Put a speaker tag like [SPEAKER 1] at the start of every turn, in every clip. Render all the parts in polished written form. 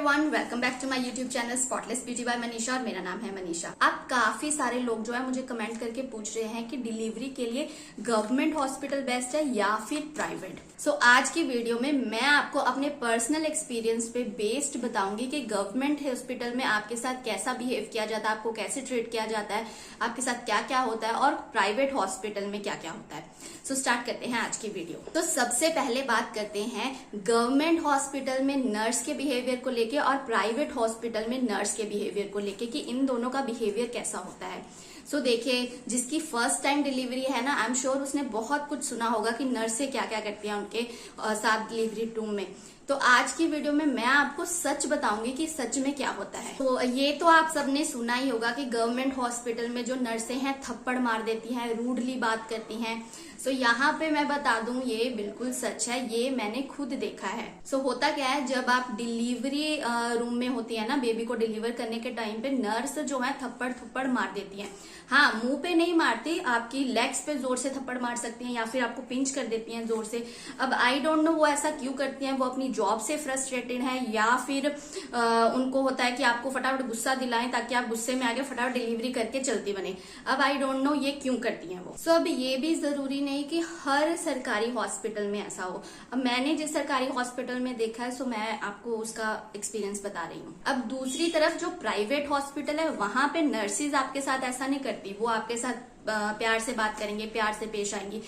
[SPEAKER 1] Everyone, welcome back to my YouTube channel spotless beauty by Manisha और मेरा नाम है मनीषा। अब काफी सारे लोग जो है मुझे कमेंट करके पूछ रहे हैं कि डिलीवरी के लिए गवर्नमेंट हॉस्पिटल बेस्ट है या फिर प्राइवेट। सो आज की वीडियो में मैं आपको अपने पर्सनल एक्सपीरियंस पे बेस्ड बताऊंगी कि गवर्नमेंट हॉस्पिटल में आपके साथ कैसा बिहेव किया जाता है, आपको कैसे ट्रीट किया जाता है, आपके साथ क्या क्या होता है और प्राइवेट हॉस्पिटल में क्या क्या होता है। सो स्टार्ट करते हैं आज की वीडियो। तो सबसे पहले बात करते हैं गवर्नमेंट हॉस्पिटल में नर्स के बिहेवियर को लेके और प्राइवेट हॉस्पिटल में नर्स के बिहेवियर को लेके कि इन दोनों का बिहेवियर कैसा होता है। सो देखिए, जिसकी फर्स्ट टाइम डिलीवरी है ना, आई एम श्योर उसने बहुत कुछ सुना होगा कि नर्स से क्या क्या करती हैं उनके साथ डिलीवरी रूम में। तो आज की वीडियो में मैं आपको सच बताऊंगी कि सच में क्या होता है। तो ये तो आप सबने सुना ही होगा कि गवर्नमेंट हॉस्पिटल में जो नर्सें हैं थप्पड़ मार देती हैं, रूडली बात करती हैं। सो यहाँ पे मैं बता दूं ये बिल्कुल सच है, ये मैंने खुद देखा है। सो होता क्या है, जब आप डिलीवरी रूम में होती है ना, बेबी को डिलीवर करने के टाइम पे नर्स जो है थप्पड़ थप्पड़ मार देती है। हाँ, मुंह पे नहीं मारती, आपकी लेग्स पे जोर से थप्पड़ मार सकती हैं या फिर आपको पिंच कर देती हैं जोर से। अब आई डोंट नो वो ऐसा क्यों करती हैं, वो अपनी जॉब से फ्रस्ट्रेटेड है या फिर उनको होता है कि आपको फटाफट गुस्सा दिलाएं ताकि आप गुस्से में आके फटाफट डिलीवरी करके चलती बने। अब आई डोंट नो ये क्यों करती हैं वो। सो अब ये भी जरूरी नहीं कि हर सरकारी हॉस्पिटल में ऐसा हो। अब मैंने जिस सरकारी हॉस्पिटल में देखा है, सो मैं आपको उसका एक्सपीरियंस बता रही हूँ। अब दूसरी तरफ जो प्राइवेट हॉस्पिटल है, वहां पे नर्सिस आपके साथ ऐसा नहीं करती। वो आपके साथ प्यार से बात करेंगे, प्यार से पेश आएंगी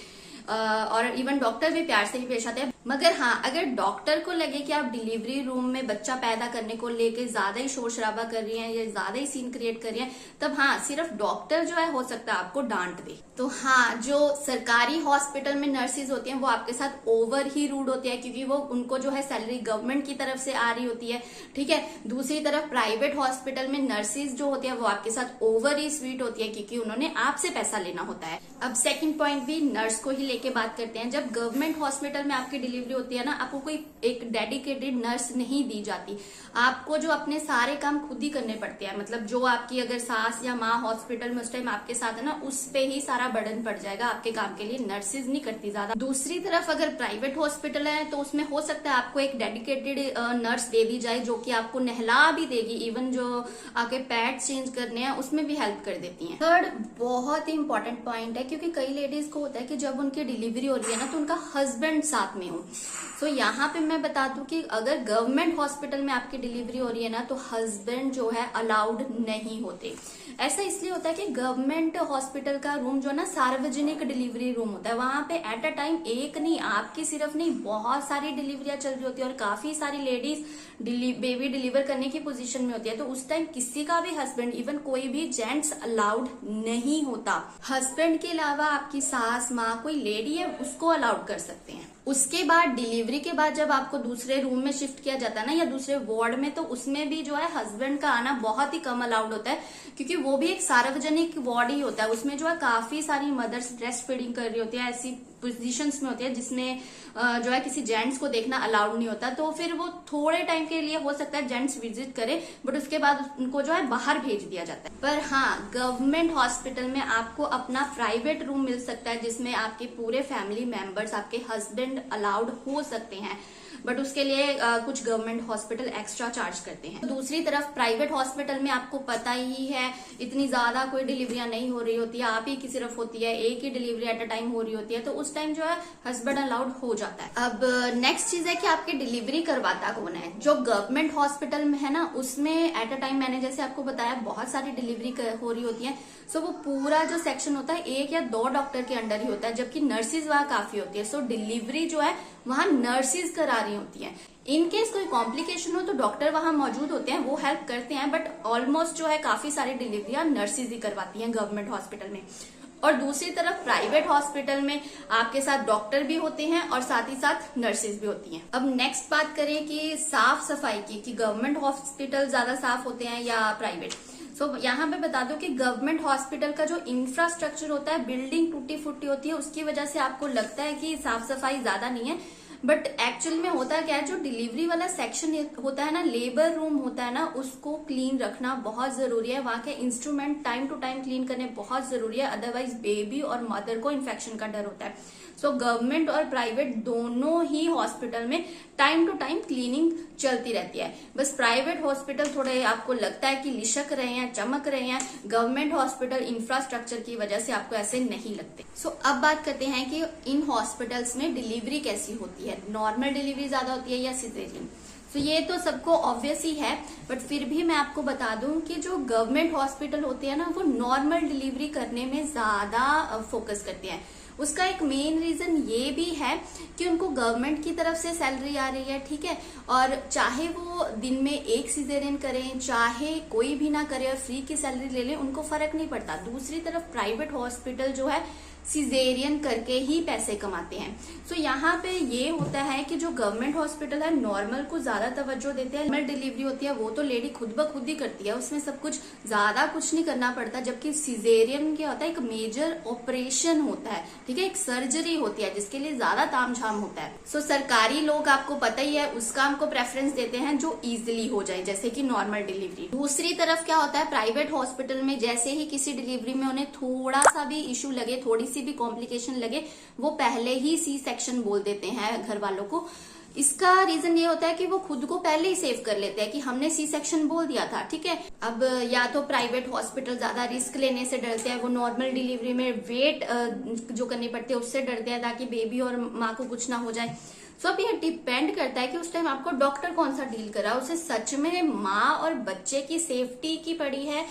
[SPEAKER 1] और इवन डॉक्टर भी प्यार से ही पेश आते हैं। मगर हाँ, अगर डॉक्टर को लगे कि आप डिलीवरी रूम में बच्चा पैदा करने को लेके ज्यादा ही शोर शराबा कर रही हैं या ज्यादा ही सीन क्रिएट कर रही हैं, तब हाँ, सिर्फ डॉक्टर जो है हो सकता है आपको डांट दे। तो हाँ, जो सरकारी हॉस्पिटल में नर्सिस होती हैं वो आपके साथ ओवर ही रूड होती है, क्योंकि वो उनको जो है सैलरी गवर्नमेंट की तरफ से आ रही होती है। ठीक है। दूसरी तरफ प्राइवेट हॉस्पिटल में नर्सिस जो होती है वो आपके साथ ओवर ही स्वीट होती है, क्योंकि उन्होंने आपसे पैसा लेना होता है। अब सेकंड पॉइंट भी नर्स को ही लेके बात करते हैं। जब गवर्नमेंट हॉस्पिटल में आपकी डिलीवरी होती है ना, आपको कोई एक डेडिकेटेड नर्स नहीं दी जाती। आपको जो अपने सारे काम खुद ही करने पड़ते हैं। मतलब जो आपकी अगर सास या माँ हॉस्पिटल में उस टाइम आपके साथ है ना, उस पे ही सारा बर्डन पड़ जाएगा आपके काम के लिए। नर्सेज नहीं करती ज्यादा। दूसरी तरफ अगर प्राइवेट हॉस्पिटल है तो उसमें हो सकता है आपको एक डेडिकेटेड नर्स दे दी जाए, जो कि आपको नहला भी देगी, इवन जो आपके पैड्स चेंज करने हैं उसमें भी हेल्प कर देती है। थर्ड बहुत ही इंपॉर्टेंट पॉइंट है, क्योंकि कई लेडीज को होता है कि जब उनकी डिलीवरी हो रही है ना, तो उनका हस्बैंड साथ में हो। सो यहाँ पे मैं बता दूं कि अगर गवर्नमेंट हॉस्पिटल में आपकी डिलीवरी हो रही है ना, तो हस्बैंड जो है अलाउड नहीं होते। ऐसा इसलिए होता है कि गवर्नमेंट हॉस्पिटल का रूम जो है ना, सार्वजनिक डिलीवरी रूम होता है। वहां पे एट अ टाइम एक नहीं, आपकी सिर्फ नहीं, बहुत सारी डिलीवरियां चल रही होती है और काफी सारी लेडीज बेबी डिलीवर करने की पोजीशन में होती है। तो उस टाइम किसी का भी हस्बैंड, इवन कोई भी जेंट्स अलाउड नहीं होता। हस्बैंड के अलावा आपकी सास, माँ, कोई लेडी है, उसको अलाउड कर सकते हैं। उसके बाद डिलीवरी के बाद जब आपको दूसरे रूम में शिफ्ट किया जाता है ना, या दूसरे वार्ड में, तो उसमें भी जो है हस्बैंड का आना बहुत ही कम अलाउड होता है, क्योंकि वो भी एक सार्वजनिक वार्ड ही होता है। उसमें जो है काफी सारी मदर्स ब्रेस्ट फीडिंग कर रही होती है, ऐसी पोजीशंस में होती है जिसमें जो है किसी जेंट्स को देखना अलाउड नहीं होता। तो फिर वो थोड़े टाइम के लिए हो सकता है जेंट्स विजिट करे, बट उसके बाद उनको जो है बाहर भेज दिया जाता है। पर हाँ, गवर्नमेंट हॉस्पिटल में आपको अपना प्राइवेट रूम मिल सकता है, जिसमें आपके पूरे फैमिली मेंबर्स, आपके हस्बैंड अलाउड हो सकते हैं, बट उसके लिए कुछ गवर्नमेंट हॉस्पिटल एक्स्ट्रा चार्ज करते हैं। दूसरी तरफ प्राइवेट हॉस्पिटल में आपको पता ही है, इतनी ज्यादा कोई डिलीवरियां नहीं हो रही होती है, आप ही की सिर्फ होती है, एक ही डिलीवरी एट अ टाइम हो रही होती है। तो उस टाइम जो है हस्बैंड अलाउड हो जाता है। अब नेक्स्ट चीज है कि आपकी डिलीवरी करवाता कौन है। जो गवर्नमेंट हॉस्पिटल में है ना, उसमें एट अ टाइम मैंने जैसे आपको बताया बहुत सारी डिलीवरी हो रही होती है। सो वो पूरा जो सेक्शन होता है एक या दो डॉक्टर के अंडर ही होता है, जबकि नर्सिस वहां काफी होती है। सो डिलीवरी जो है वहां नर्सिस करा रही होती है। इन केस कोई कॉम्प्लिकेशन हो तो डॉक्टर वहां मौजूद होते हैं, वो हेल्प करते हैं, बट ऑलमोस्ट जो है काफी सारी डिलीवरियां नर्सिस ही करवाती हैं गवर्नमेंट हॉस्पिटल में। और दूसरी तरफ प्राइवेट हॉस्पिटल में आपके साथ डॉक्टर भी होते हैं और साथ ही साथ नर्सेज भी होती हैं। अब नेक्स्ट बात करें कि साफ सफाई की, कि गवर्नमेंट हॉस्पिटल ज्यादा साफ होते हैं या प्राइवेट। सो यहाँ पे बता दो कि गवर्नमेंट हॉस्पिटल का जो इंफ्रास्ट्रक्चर होता है, बिल्डिंग टूटी फूटी होती है, उसकी वजह से आपको लगता है कि साफ सफाई ज्यादा नहीं है, बट एक्चुअल में होता क्या है, जो डिलीवरी वाला सेक्शन होता है ना, लेबर रूम होता है ना, उसको क्लीन रखना बहुत जरूरी है। वहां के instrument time to time clean करने बहुत जरूरी है, अदरवाइज बेबी और मदर को इन्फेक्शन का डर होता है। सो गवर्नमेंट और प्राइवेट दोनों ही हॉस्पिटल में टाइम टू टाइम क्लीनिंग चलती रहती है। बस प्राइवेट हॉस्पिटल थोड़े आपको लगता है कि लिशक रहे हैं, चमक रहे हैं, गवर्नमेंट हॉस्पिटल इंफ्रास्ट्रक्चर की वजह से आपको ऐसे नहीं लगते। सो अब बात करते हैं कि इन हॉस्पिटल्स में डिलीवरी कैसी होती है, नॉर्मल डिलीवरी ज्यादा होती है या सिजेरियन। तो ये तो सबको ऑब्वियस ही है, बट फिर भी मैं आपको बता दूं कि जो गवर्नमेंट हॉस्पिटल होते हैं ना, वो नॉर्मल डिलीवरी करने में ज्यादा फोकस करते हैं। उसका एक मेन रीजन ये भी है कि उनको गवर्नमेंट की तरफ से सैलरी आ रही है, ठीक है, और चाहे वो दिन में एक सिजेरियन करें, चाहे कोई भी ना करे और फ्री की सैलरी ले लें, उनको फर्क नहीं पड़ता। दूसरी तरफ प्राइवेट हॉस्पिटल जो है सिजेरियन करके ही पैसे कमाते हैं। सो यहाँ पे ये होता है कि जो गवर्नमेंट हॉस्पिटल है नॉर्मल को ज्यादा तवज्जो देते हैं। नॉर्मल डिलीवरी होती है वो तो लेडी खुद ब खुद ही करती है, उसमें सब कुछ ज्यादा कुछ नहीं करना पड़ता। जबकि सिजेरियन क्या होता है, एक मेजर ऑपरेशन होता है, ठीक है, एक सर्जरी होती है जिसके लिए ज्यादा तामझाम होता है। सो सरकारी लोग आपको पता ही है उस काम को प्रेफरेंस देते हैं जो इजिली हो जाए, जैसे कि नॉर्मल डिलीवरी। दूसरी तरफ क्या होता है, प्राइवेट हॉस्पिटल में जैसे ही किसी डिलीवरी में उन्हें थोड़ा सा भी इश्यू लगे, थोड़ी सी भी कॉम्प्लिकेशन लगे, वो पहले ही सी सेक्शन बोल देते हैं घर वालों को। इसका रीजन ये होता है कि वो खुद को पहले ही सेव कर लेते हैं कि हमने सी सेक्शन बोल दिया था, ठीक है। अब या तो प्राइवेट हॉस्पिटल ज्यादा रिस्क लेने से डरते हैं, वो नॉर्मल डिलीवरी में वेट जो करनी पड़ती है उससे डरते हैं ताकि बेबी और माँ को कुछ ना हो जाए। सो अब ये डिपेंड करता है कि उस टाइम आपको डॉक्टर कौन सा डील करा, उसे सच में माँ और बच्चे की सेफ्टी की पड़ी है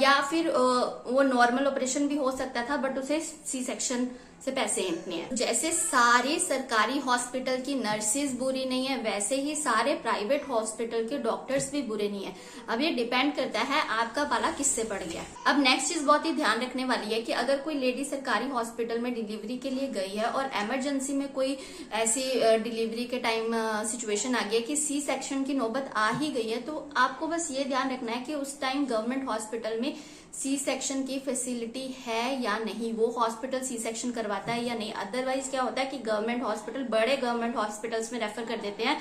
[SPEAKER 1] या फिर वो नॉर्मल ऑपरेशन भी हो सकता था बट उसे सी सेक्शन से पैसे इतने हैं। जैसे सारे सरकारी हॉस्पिटल की नर्सेज बुरी नहीं है, वैसे ही सारे प्राइवेट हॉस्पिटल के डॉक्टर्स भी बुरे नहीं है। अब ये डिपेंड करता है आपका पाला किससे पड़ गया। अब नेक्स्ट चीज बहुत ही ध्यान रखने वाली है कि अगर कोई लेडी सरकारी हॉस्पिटल में डिलीवरी के लिए गई है और इमरजेंसी में कोई ऐसी डिलीवरी के टाइम सिचुएशन आ गई है कि सी सेक्शन की नौबत आ ही गई है, तो आपको बस ये ध्यान रखना है कि उस टाइम गवर्नमेंट हॉस्पिटल में सी सेक्शन की फैसिलिटी है या नहीं, वो हॉस्पिटल सी सेक्शन करवाता है या नहीं। अदरवाइज क्या होता है कि गवर्नमेंट हॉस्पिटल बड़े गवर्नमेंट हॉस्पिटल्स में रेफर कर देते हैं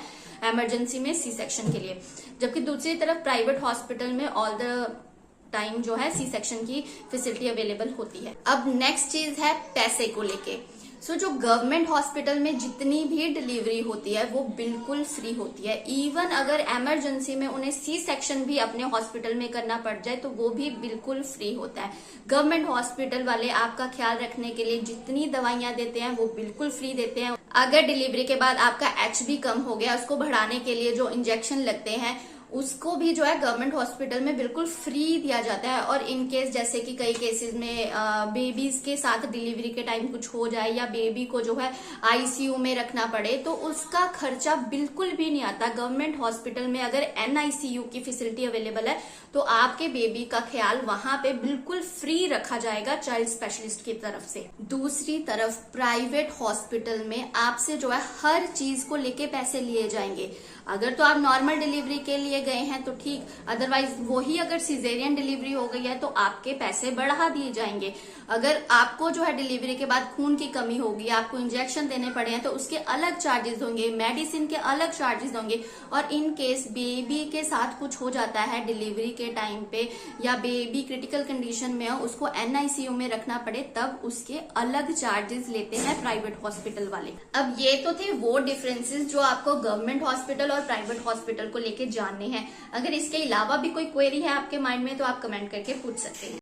[SPEAKER 1] इमरजेंसी में सी सेक्शन के लिए, जबकि दूसरी तरफ प्राइवेट हॉस्पिटल में ऑल द टाइम जो है सी सेक्शन की फैसिलिटी अवेलेबल होती है। अब नेक्स्ट चीज है पैसे को लेके। सो जो गवर्नमेंट हॉस्पिटल में जितनी भी डिलीवरी होती है वो बिल्कुल फ्री होती है। इवन अगर इमरजेंसी में उन्हें सी सेक्शन भी अपने हॉस्पिटल में करना पड़ जाए तो वो भी बिल्कुल फ्री होता है। गवर्नमेंट हॉस्पिटल वाले आपका ख्याल रखने के लिए जितनी दवाइयां देते हैं वो बिल्कुल फ्री देते हैं। अगर डिलीवरी के बाद आपका HB कम हो गया, उसको बढ़ाने के लिए जो इंजेक्शन लगते हैं उसको भी जो है गवर्नमेंट हॉस्पिटल में बिल्कुल फ्री दिया जाता है। और इन केस जैसे कि कई केसेस में बेबीज के साथ डिलीवरी के टाइम कुछ हो जाए या बेबी को जो है ICU में रखना पड़े तो उसका खर्चा बिल्कुल भी नहीं आता। गवर्नमेंट हॉस्पिटल में अगर NICU की फैसिलिटी अवेलेबल है तो आपके बेबी का ख्याल वहां पे बिल्कुल फ्री रखा जाएगा चाइल्ड स्पेशलिस्ट की तरफ से। दूसरी तरफ प्राइवेट हॉस्पिटल में आपसे जो है हर चीज को लेके पैसे लिए जाएंगे। अगर तो आप नॉर्मल डिलीवरी के लिए गए हैं तो ठीक, अदरवाइज वही अगर सिजेरियन डिलीवरी हो गई है तो आपके पैसे बढ़ा दिए जाएंगे। अगर आपको जो है डिलीवरी के बाद खून की कमी होगी, आपको इंजेक्शन देने पड़े हैं तो उसके अलग चार्जेस होंगे, मेडिसिन के अलग चार्जेस होंगे। और इन केस बेबी के साथ कुछ हो जाता है डिलीवरी के टाइम पे या बेबी क्रिटिकल कंडीशन में हो, उसको NICU में रखना पड़े, तब उसके अलग चार्जेस लेते हैं प्राइवेट हॉस्पिटल वाले। अब ये तो थे वो डिफरेंसेस जो आपको गवर्नमेंट हॉस्पिटल और प्राइवेट हॉस्पिटल को लेके जानने हैं। अगर इसके अलावा भी कोई क्वेरी है आपके माइंड में तो आप कमेंट करके पूछ सकते हैं।